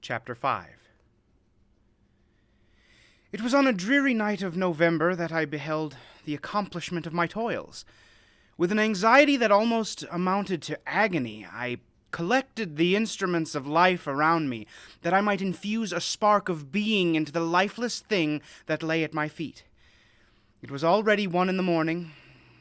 Chapter 5. It was on a dreary night of November that I beheld the accomplishment of my toils. With an anxiety that almost amounted to agony, I collected the instruments of life around me, that I might infuse a spark of being into the lifeless thing that lay at my feet. It was already 1 a.m.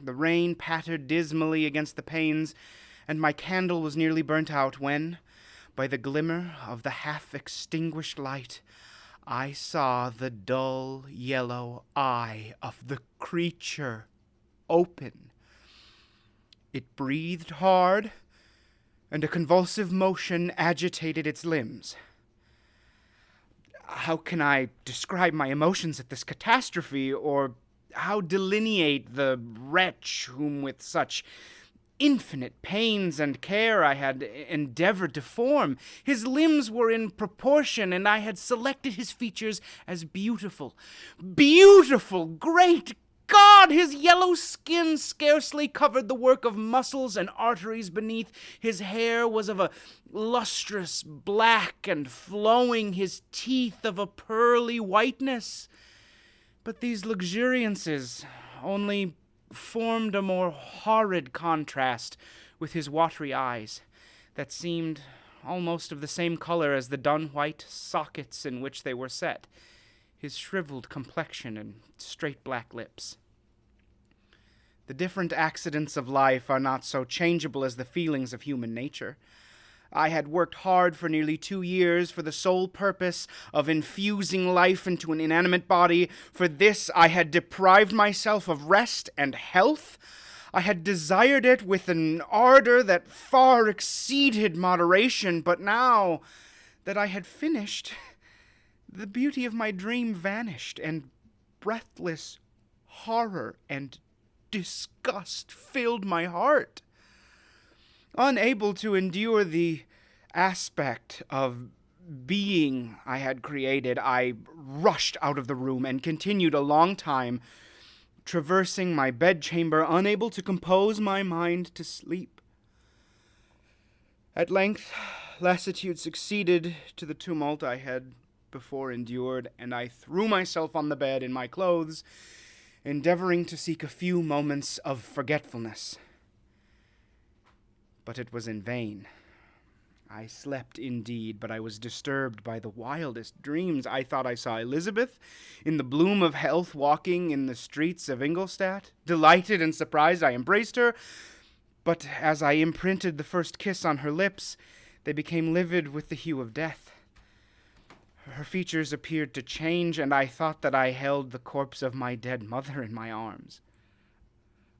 The rain pattered dismally against the panes, and my candle was nearly burnt out when, by the glimmer of the half-extinguished light, I saw the dull yellow eye of the creature open. It breathed hard, and a convulsive motion agitated its limbs. How can I describe my emotions at this catastrophe, or how delineate the wretch whom with such infinite pains and care I had endeavored to form? His limbs were in proportion, and I had selected his features as beautiful. Beautiful! Great God! His yellow skin scarcely covered the work of muscles and arteries beneath. His hair was of a lustrous black and flowing, his teeth of a pearly whiteness. But these luxuriances only formed a more horrid contrast with his watery eyes, that seemed almost of the same color as the dun-white sockets in which they were set, his shriveled complexion and straight black lips. The different accidents of life are not so changeable as the feelings of human nature. I had worked hard for nearly 2 years for the sole purpose of infusing life into an inanimate body. For this I had deprived myself of rest and health. I had desired it with an ardor that far exceeded moderation, but now that I had finished, the beauty of my dream vanished, and breathless horror and disgust filled my heart. Unable to endure the aspect of being I had created, I rushed out of the room and continued a long time, traversing my bedchamber, unable to compose my mind to sleep. At length, lassitude succeeded to the tumult I had before endured, and I threw myself on the bed in my clothes, endeavoring to seek a few moments of forgetfulness. But it was in vain. I slept indeed, but I was disturbed by the wildest dreams. I thought I saw Elizabeth, in the bloom of health, walking in the streets of Ingolstadt. Delighted and surprised, I embraced her, but as I imprinted the first kiss on her lips, they became livid with the hue of death. Her features appeared to change, and I thought that I held the corpse of my dead mother in my arms.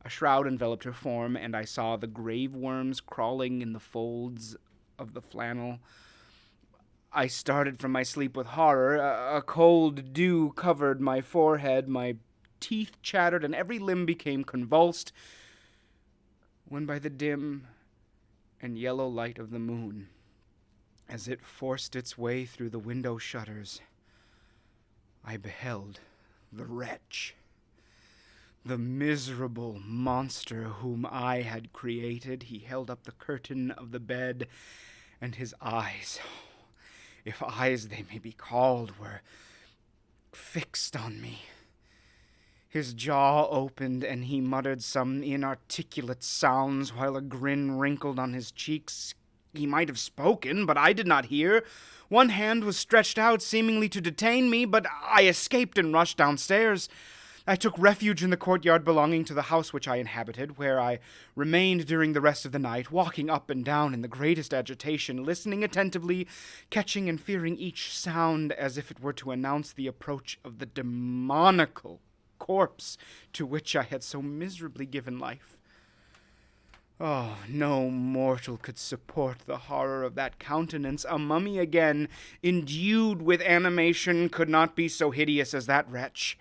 A shroud enveloped her form, and I saw the grave worms crawling in the folds of the flannel. I started from my sleep with horror. A cold dew covered my forehead, my teeth chattered, and every limb became convulsed, when by the dim and yellow light of the moon, as it forced its way through the window shutters, I beheld the wretch. The miserable monster whom I had created. He held up the curtain of the bed, and his eyes, if eyes they may be called, were fixed on me. His jaw opened, and he muttered some inarticulate sounds, while a grin wrinkled on his cheeks. He might have spoken, but I did not hear. One hand was stretched out, seemingly to detain me, but I escaped and rushed downstairs. I took refuge in the courtyard belonging to the house which I inhabited, where I remained during the rest of the night, walking up and down in the greatest agitation, listening attentively, catching and fearing each sound as if it were to announce the approach of the demoniacal corpse to which I had so miserably given life. Oh, no mortal could support the horror of that countenance. A mummy again, endued with animation, could not be so hideous as that wretch.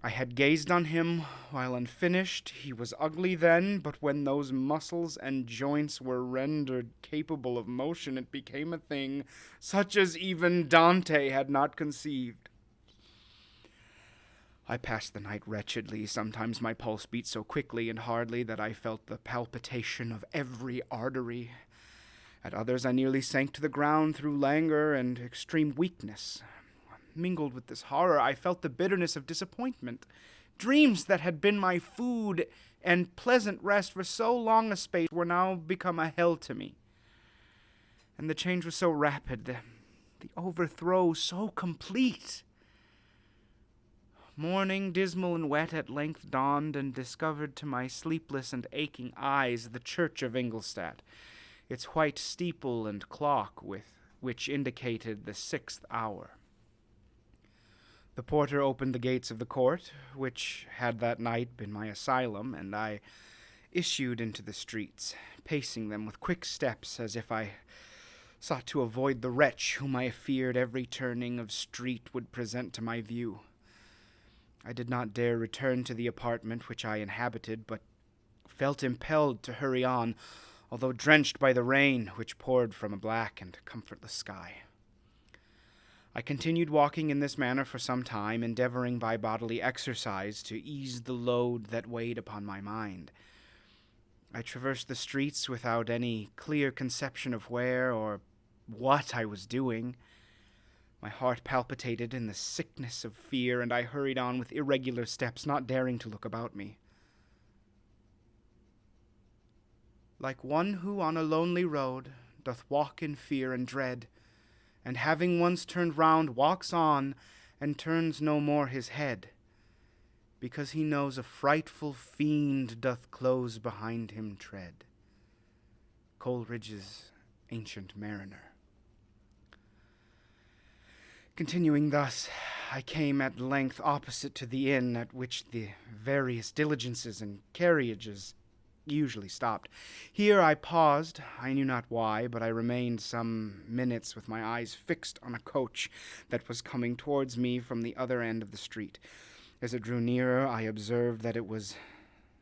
I had gazed on him while unfinished. He was ugly then, but when those muscles and joints were rendered capable of motion, it became a thing such as even Dante had not conceived. I passed the night wretchedly. Sometimes my pulse beat so quickly and hardly that I felt the palpitation of every artery. At others I nearly sank to the ground through languor and extreme weakness. Mingled with this horror, I felt the bitterness of disappointment. Dreams that had been my food and pleasant rest for so long a space were now become a hell to me. And the change was so rapid, the overthrow so complete. Morning, dismal and wet, at length dawned and discovered to my sleepless and aching eyes the church of Ingolstadt, its white steeple and clock which indicated the 6th hour. The porter opened the gates of the court, which had that night been my asylum, and I issued into the streets, pacing them with quick steps as if I sought to avoid the wretch whom I feared every turning of street would present to my view. I did not dare return to the apartment which I inhabited, but felt impelled to hurry on, although drenched by the rain which poured from a black and comfortless sky. I continued walking in this manner for some time, endeavoring by bodily exercise to ease the load that weighed upon my mind. I traversed the streets without any clear conception of where or what I was doing. My heart palpitated in the sickness of fear, and I hurried on with irregular steps, not daring to look about me. Like one who on a lonely road doth walk in fear and dread, and having once turned round walks on, and turns no more his head, because he knows a frightful fiend doth close behind him tread. Coleridge's Ancient Mariner. Continuing thus, I came at length opposite to the inn at which the various diligences and carriages usually stopped. Here I paused, I knew not why, but I remained some minutes with my eyes fixed on a coach that was coming towards me from the other end of the street. As it drew nearer, I observed that it was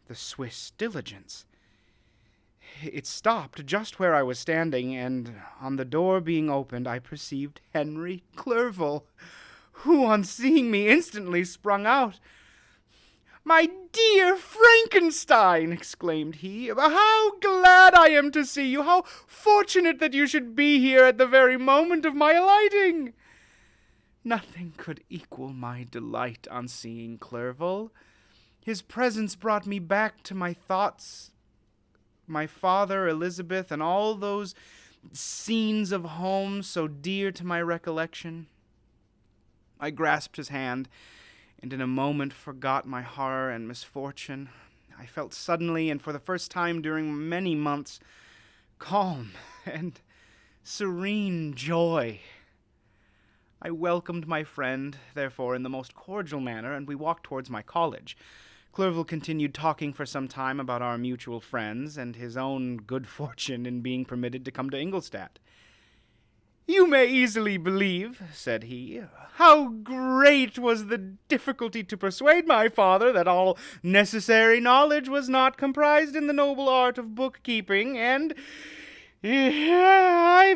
the Swiss diligence. It stopped just where I was standing, and on the door being opened, I perceived Henry Clerval, who, on seeing me, instantly sprung out. "My dear Frankenstein!" exclaimed he. "How glad I am to see you! How fortunate that you should be here at the very moment of my alighting!" Nothing could equal my delight on seeing Clerval. His presence brought me back to my thoughts, my father, Elizabeth, and all those scenes of home so dear to my recollection. I grasped his hand, and in a moment forgot my horror and misfortune. I felt suddenly, and for the first time during many months, calm and serene joy. I welcomed my friend, therefore, in the most cordial manner, and we walked towards my college. Clerval continued talking for some time about our mutual friends and his own good fortune in being permitted to come to Ingolstadt. "You may easily believe," said he, "how great was the difficulty to persuade my father that all necessary knowledge was not comprised in the noble art of bookkeeping, and I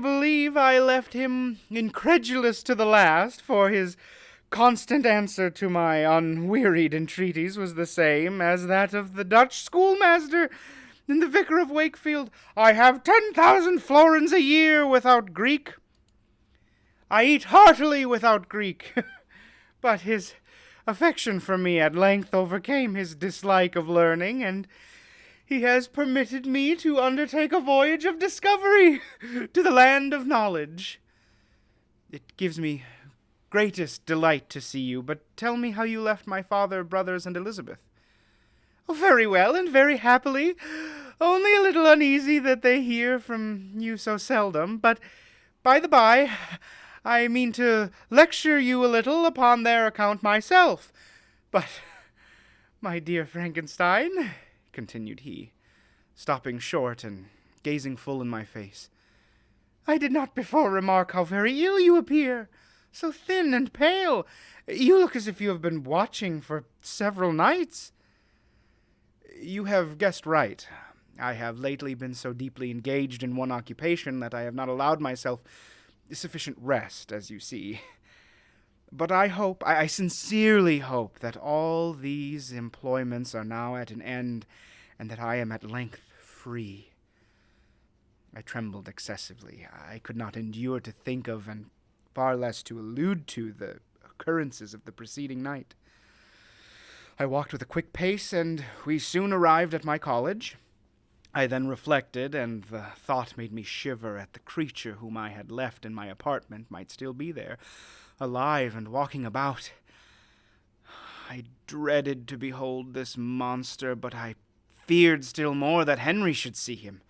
believe I left him incredulous to the last, for his constant answer to my unwearied entreaties was the same as that of the Dutch schoolmaster in the Vicar of Wakefield. I have 10,000 florins a year without Greek. I eat heartily without Greek. But his affection for me at length overcame his dislike of learning, and he has permitted me to undertake a voyage of discovery to the land of knowledge. It gives me greatest delight to see you, but tell me how you left my father, brothers, and Elizabeth." "Oh, very well, and very happily, only a little uneasy that they hear from you so seldom, but by the by, I mean to lecture you a little upon their account myself. But, my dear Frankenstein," continued he, stopping short and gazing full in my face, "I did not before remark how very ill you appear. So thin and pale. You look as if you have been watching for several nights." "You have guessed right. I have lately been so deeply engaged in one occupation that I have not allowed myself sufficient rest, as you see. But I sincerely hope that all these employments are now at an end, and that I am at length free. I trembled excessively. I could not endure to think of, and far less to allude to, the occurrences of the preceding night. I walked with a quick pace, and we soon arrived at my college. I then reflected, and the thought made me shiver at the creature whom I had left in my apartment might still be there, alive and walking about. I dreaded to behold this monster, but I feared still more that Henry should see him.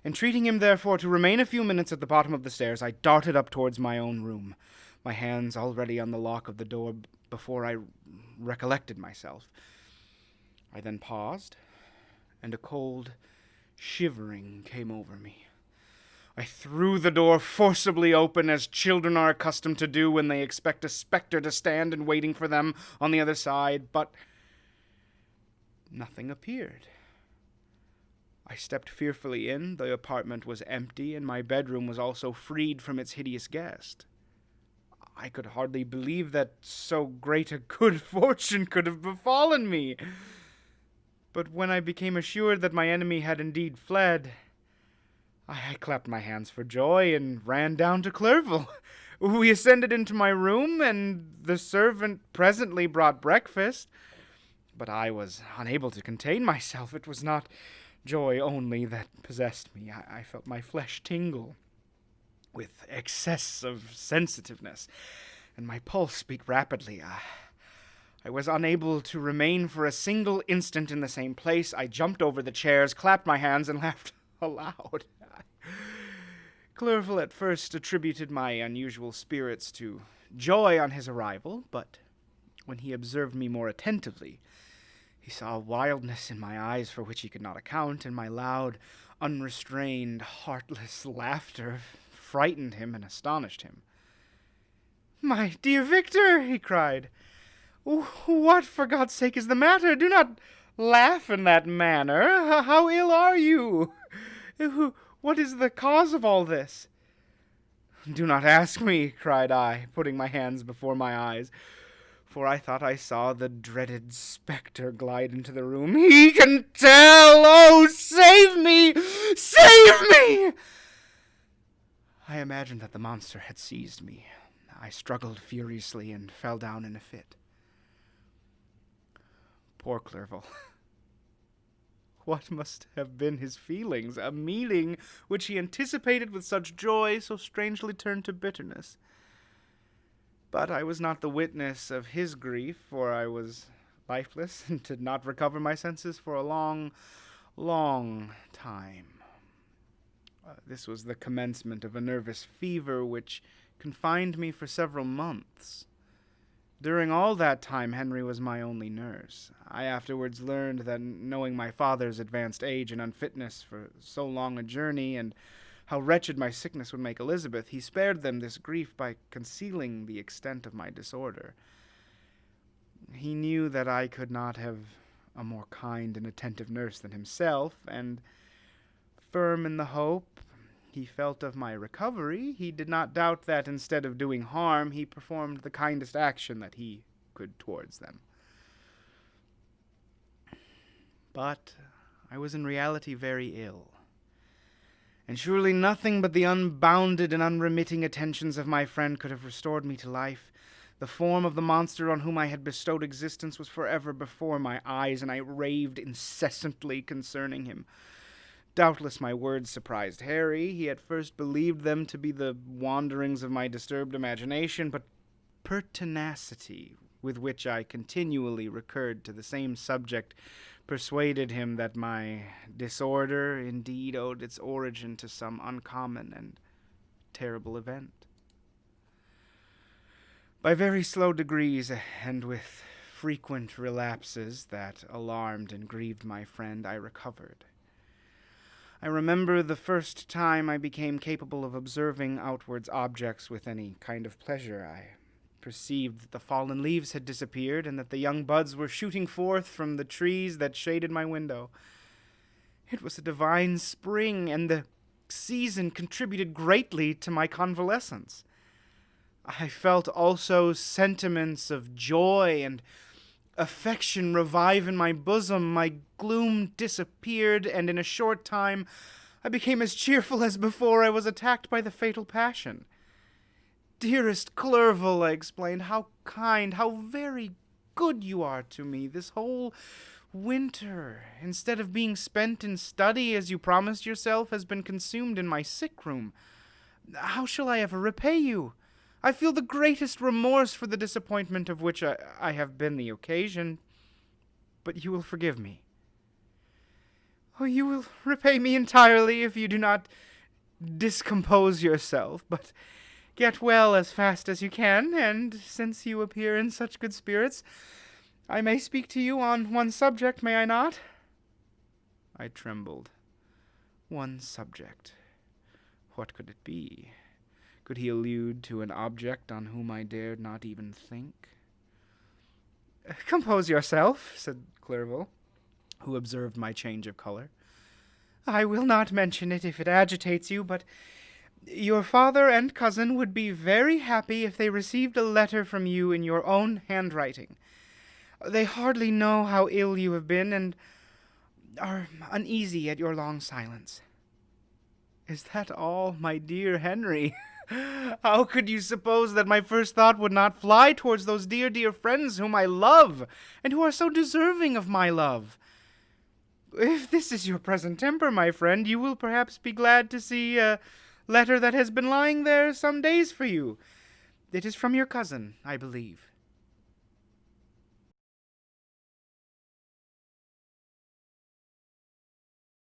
Entreating him, therefore, to remain a few minutes at the bottom of the stairs, I darted up towards my own room, my hands already on the lock of the door before I recollected myself. I then paused, and a cold shivering came over me. I threw the door forcibly open, as children are accustomed to do when they expect a spectre to stand and waiting for them on the other side, but nothing appeared. I stepped fearfully in. The apartment was empty, and my bedroom was also freed from its hideous guest. I could hardly believe that so great a good fortune could have befallen me. But when I became assured that my enemy had indeed fled, I clapped my hands for joy and ran down to Clerval. We ascended into my room, and the servant presently brought breakfast. But I was unable to contain myself. It was not joy only that possessed me. I felt my flesh tingle with excess of sensitiveness, and my pulse beat rapidly. I was unable to remain for a single instant in the same place. I jumped over the chairs, clapped my hands, and laughed aloud. Clerval at first attributed my unusual spirits to joy on his arrival, but when he observed me more attentively, he saw a wildness in my eyes for which he could not account, and my loud, unrestrained, heartless laughter frightened him and astonished him. "My dear Victor," he cried, "what, for God's sake, is the matter? Do not laugh in that manner. How ill are you? What is the cause of all this?" "Do not ask me," cried I, putting my hands before my eyes, for I thought I saw the dreaded spectre glide into the room. "He can tell! Oh, save me! Save me!" I imagined that the monster had seized me. I struggled furiously and fell down in a fit. Poor Clerval. What must have been his feelings? A meeting which he anticipated with such joy so strangely turned to bitterness. But I was not the witness of his grief, for I was lifeless and did not recover my senses for a long, long time. This was the commencement of a nervous fever which confined me for several months. During all that time, Henry was my only nurse. I afterwards learned that, knowing my father's advanced age and unfitness for so long a journey, and how wretched my sickness would make Elizabeth, he spared them this grief by concealing the extent of my disorder. He knew that I could not have a more kind and attentive nurse than himself, and, firm in the hope he felt of my recovery, he did not doubt that, instead of doing harm, he performed the kindest action that he could towards them. But I was in reality very ill, and surely nothing but the unbounded and unremitting attentions of my friend could have restored me to life. The form of the monster on whom I had bestowed existence was forever before my eyes, and I raved incessantly concerning him. Doubtless my words surprised Harry. He at first believed them to be the wanderings of my disturbed imagination, but pertinacity, with which I continually recurred to the same subject, persuaded him that my disorder indeed owed its origin to some uncommon and terrible event. By very slow degrees, and with frequent relapses that alarmed and grieved my friend, I recovered. I remember the first time I became capable of observing outwards objects with any kind of pleasure. I perceived that the fallen leaves had disappeared, and that the young buds were shooting forth from the trees that shaded my window. It was a divine spring, and the season contributed greatly to my convalescence. I felt also sentiments of joy and affection revive in my bosom. My gloom disappeared, and in a short time I became as cheerful as before I was attacked by the fatal passion. "Dearest Clerval," I explained, "how kind, how very good you are to me this whole winter, instead of being spent in study as you promised yourself, has been consumed in my sick room. How shall I ever repay you? I feel the greatest remorse for the disappointment of which I have been the occasion, but you will forgive me." "Oh, you will repay me entirely if you do not discompose yourself, but get well as fast as you can, and since you appear in such good spirits, I may speak to you on one subject, may I not?" I trembled. One subject. What could it be? Could he allude to an object on whom I dared not even think? "Compose yourself," said Clerval, who observed my change of color. "I will not mention it if it agitates you, but your father and cousin would be very happy if they received a letter from you in your own handwriting. They hardly know how ill you have been, and are uneasy at your long silence." "Is that all, my dear Henry? How could you suppose that my first thought would not fly towards those dear, dear friends whom I love, and who are so deserving of my love? If this is your present temper, my friend, you will perhaps be glad to see a letter that has been lying there some days for you. It is from your cousin, I believe."